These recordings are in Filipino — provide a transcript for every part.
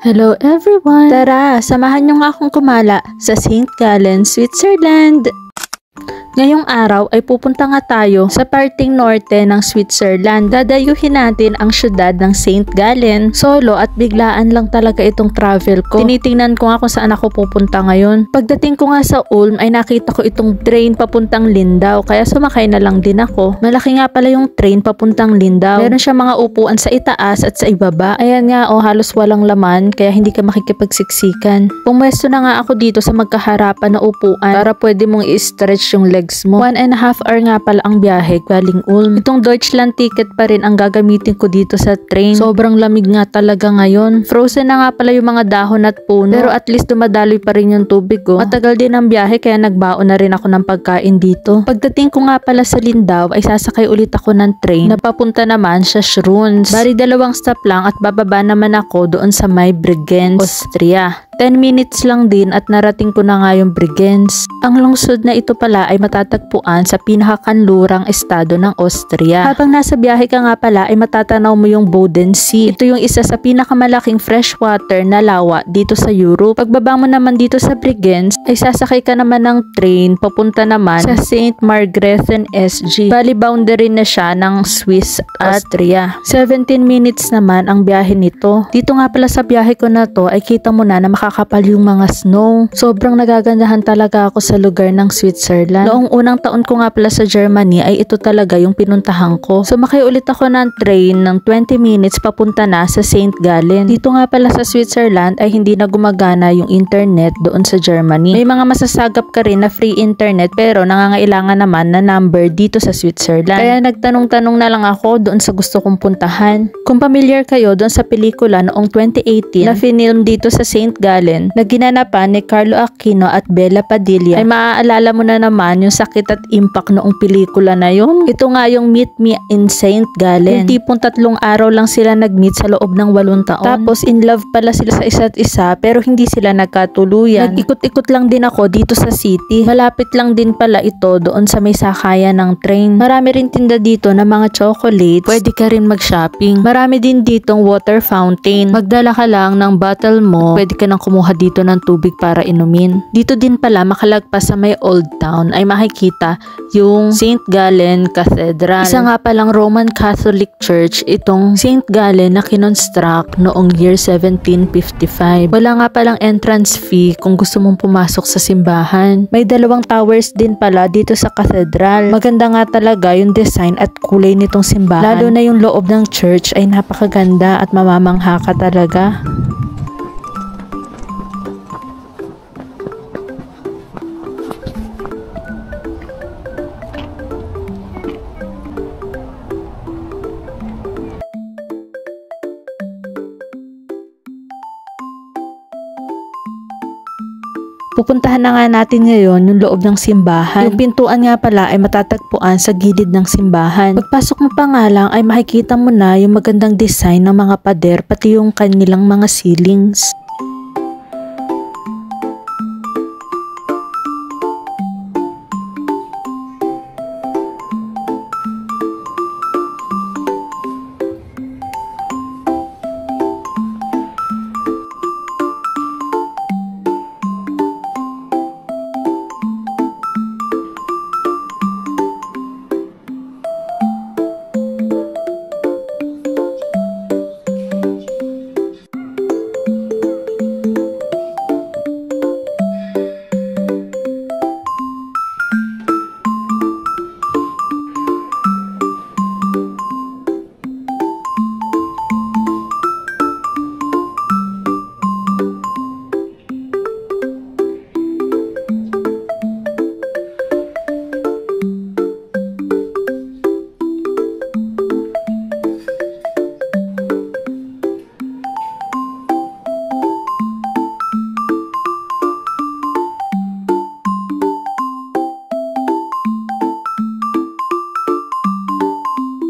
Hello everyone! Tara, samahan niyo nga akong kumala sa St. Gallen, Switzerland! Ngayong araw ay pupunta nga tayo sa parteng norte ng Switzerland. Dadayuhin natin ang syudad ng St. Gallen. Solo at biglaan lang talaga itong travel ko. Tinitingnan ko nga kung saan ako pupunta ngayon. Pagdating ko nga sa Ulm ay nakita ko itong train papuntang Lindau, kaya sumakay na lang din ako. Malaki nga pala yung train papuntang Lindau. Meron siya mga upuan sa itaas at sa ibaba. Ayan nga halos walang laman kaya hindi ka makikipagsiksikan. Pumwesto na nga ako dito sa magkaharapan na upuan para pwede mong i-stretch yung legs mo. 1.5 hour nga pala ang biyahe galing Ulm. Itong Deutschland ticket pa rin ang gagamitin ko dito sa train. Sobrang lamig nga talaga ngayon. Frozen na nga pala yung mga dahon at puno. Pero at least dumadaloy pa rin yung tubig ko. Matagal din ang biyahe kaya nagbaon na rin ako ng pagkain dito. Pagdating ko nga pala sa Lindau ay sasakay ulit ako ng train na papunta naman sa Schruns. Bali 2 stop lang at bababa naman ako doon sa may Bregenz, Austria. 10 minutes lang din at narating ko na nga yung Bregenz. Ang lungsod na ito pala ay matatagpuan sa pinakakanlurang estado ng Austria. Habang nasa biyahe ka nga pala ay matatanaw mo yung Bodensee. Ito yung isa sa pinakamalaking freshwater na lawa dito sa Europe. Pagbaba mo naman dito sa Bregenz ay sasakay ka naman ng train papunta naman sa St. Margrethen SG. Bali boundary na siya ng Swiss at Austria. 17 minutes naman ang biyahe nito. Dito nga pala sa biyahe ko na to ay kita mo na makakapal yung mga snow. Sobrang nagagandahan talaga ako sa lugar ng Switzerland. Noong unang taon ko nga pala sa Germany ay ito talaga yung pinuntahan ko. Sumakay ulit ako ng train ng 20 minutes papunta na sa St. Gallen. Dito nga pala sa Switzerland ay hindi na gumagana yung internet doon sa Germany. May mga masasagap ka rin na free internet pero nangangailangan naman na number dito sa Switzerland. Kaya nagtanong-tanong na lang ako doon sa gusto kong puntahan. Kung familiar kayo doon sa pelikula noong 2018 na finilm dito sa St. Gallen na ginanapan ni Carlo Aquino at Bella Padilla ay maaalala mo na naman yung sakit at impact noong pelikula na yun. Ito nga yung Meet Me in St. Gallen. Yung tipong 3 araw lang sila nag-meet sa loob ng 8 taon. Tapos in love pala sila sa isa't isa pero hindi sila nagkatuluyan. Nag-ikot-ikot lang din ako dito sa city. Malapit lang din pala ito doon sa may sakayan ng train. Marami rin tinda dito na mga chocolates. Pwede ka rin mag-shopping. Marami din ditong water fountain. Magdala ka lang ng bottle mo. Pwede ka nang kumuha dito ng tubig para inumin. Dito din pala makalagpas sa may Old Town ay makikita yung St. Gallen Cathedral. Isa nga palang Roman Catholic Church itong St. Gallen na kinonstruct noong year 1755. Wala nga palang entrance fee kung gusto mong pumasok sa simbahan. May 2 towers din pala dito sa cathedral. Maganda nga talaga yung design at kulay nitong simbahan. Lalo na yung loob ng church ay napakaganda at mamamangha ka talaga. Pupuntahan na nga natin ngayon yung loob ng simbahan. Yung pintuan nga pala ay matatagpuan sa gilid ng simbahan. Pagpasok mo pa nga lang ay makikita mo na yung magandang design ng mga pader pati yung kanilang mga ceilings.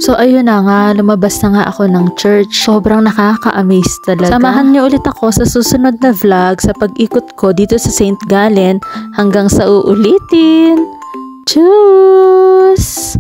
So ayun na nga, lumabas na nga ako ng church. Sobrang nakaka-amaze talaga. Samahan niyo ulit ako sa susunod na vlog sa pag-ikot ko dito sa St. Gallen hanggang sa uulitin. Tschüss!